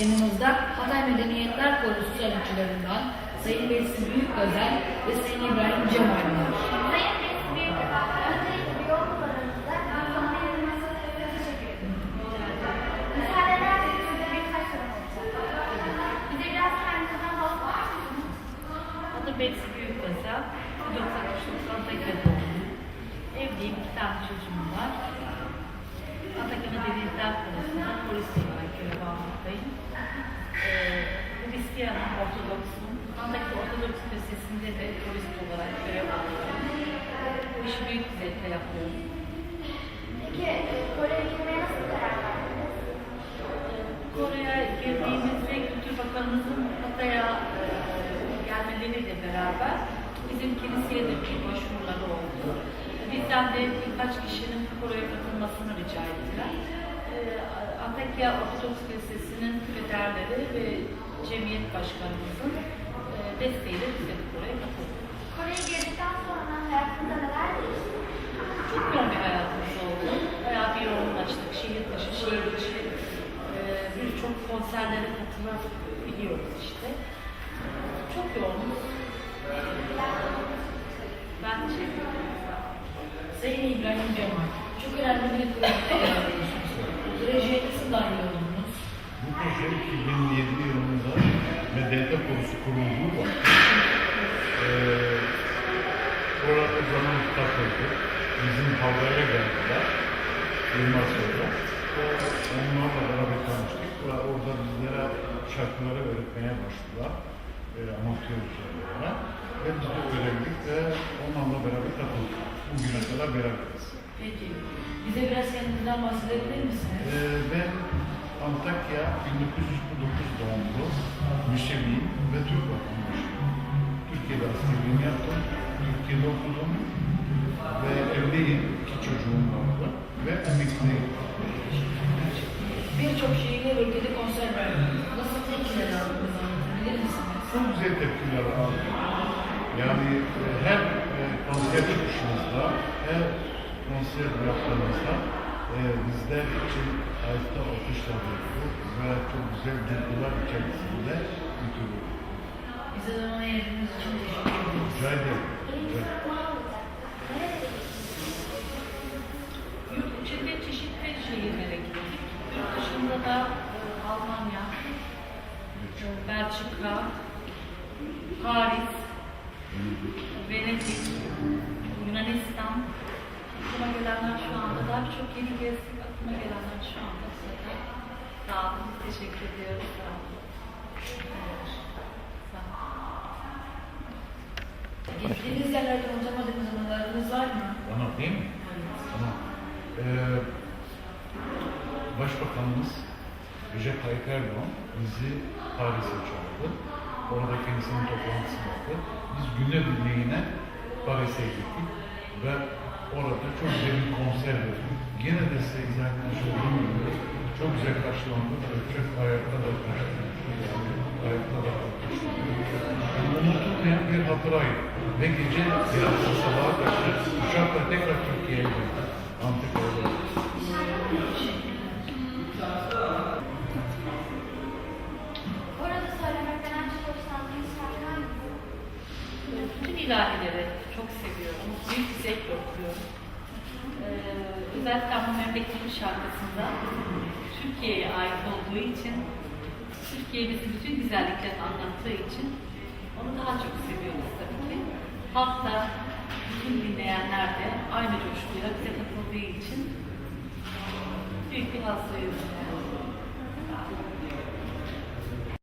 Yanımızda Hatay Medeniyetler Korosu sanatçılarından Sayın Beysi Büyüközel ve Sayın İbrahim Cemal var. Sayın Beysi Büyüközel, öncelikle bir yol kullanımızda insanlara yanılmasına teşekkür ederim. Müsaade ederseniz size birkaç sorum olacak. Bize biraz kendinizden bahseder misiniz? Adım Beysi Büyüközel, 1993 Antakya'da doğdum. Evliyim, 2 tane çocuğum var. Antakya Medeniyetler Korosu'nda polis olarak görev almaktayım. Hristiyanım, Ortodoksum. Antakya Ortodoks Lisesi'nde de polis olarak görev alıyorum. Bu işi büyük bir zevkle yapıyorum. Peki, Kore'ye girmeye nasıl karar verdiniz? Kore'ye girdiğimizde Kültür Bakanımızın Hatay'a gelmeleriyle beraber bizim kiliseye de bir başvuruları oldu. Bizden de birkaç kişinin Kore'ye katılmasını rica ettiler. Antakya Ortodoks Lisesi'nin liderleri ve cemiyet başkanımızın desteğiyle biz de Kore'ye katıldık. Kore'ye girdikten sonra hayatınızda neler değişti? Çok yoğun bir hayatımız oldu. Bayağı bir yoğunlaştık. Şehir dışı, şehir içi birçok konserlere katılabiliyoruz işte. Çok yoğunuz. Ben teşekkür ederim. Sayın İbrahim Cemal, çok önemli bir projede yer alıyorsunuz. Projeye nasıl dahil oldunuz? Bu proje 2007 yılında Medeniyetler Korosu kurulduğu var. Orada zaman takıldı. Bizim havaya geldiler. Yılmaz sonra. Onlarla beraber tanıştık. Orada bizlere şarkıları öğretmeye başladılar. Amatör üzerine. Ve biz de öğrendik ve onlarla beraber katıldık. Bugüne kadar beraberiz. Peki, bize biraz kendinizden bahsedebilir misiniz? Ben Antakya 1949 doğumlu, Müslüman ve Türk vatandaşıyım. Türkiye'de askerliğimi yaptım, Türkiye'de okudum ve evliyim, 2 çocuğum vardı ve emekliyim. Birçok şehirde ülkede konser verdiniz. Nasıl tepkiler aldınız anlatabilir misiniz? Çok güzel tepkiler aldım. Yani her konser çıkışımızda, her konser yaptığımızda bizler için ayakta alkışlar yapıyor ve çok güzel duygular içerisinde bitiriyor. Bize zaman ayırdığınız için teşekkür ederiz. Rica ederim. Yurt içinde çeşitli şehirlere gittik. Yurt dışında da Almanya, Belçika, Paris, Venedik, Yunanistan. Aklıma gelenler şu anda daha birçok yeni gezdik. Aklıma gelenler şu anda size. Sağ olun, teşekkür ediyoruz. Sağ olun. Sağ olun. Gittiğiniz yerlerde unutamadığınız anılarınız var mı? Bana değil mi? Tamam. Başbakanımız Recep Tayyip Erdoğan bizi Paris'e çağırdı. Orada kendisinin toplantısı vardı. Biz Günler Birliği'ne Paris'e gittik ve orada çok güzel bir konser verdik. Yine de size izah etmiş olduğum gibi çok güzel karşılandık ve çok ayakta da karşılandık. Ayakta da karşılandık. Yani unutulmayan bir hatıraydı. Ve gece yarısı sabaha karşı uçakla tekrar Türkiye'ye geldik. Antakya'da. Orada söylemekten en çok hoşlandığınız şarkı hangisi? Bütün ilahileri çok seviyorum. Büyük bir zevkle okuyorum. Özellikle bu memleketin şarkısında Türkiye'ye ait olduğu için, Türkiye'mizin bütün güzelliklerini anlattığı için onu daha çok seviyoruz tabii ki. Halk da, bütün dinleyenler de aynı coşkuyla bize katıldığı için büyük bir haz duyuyoruz.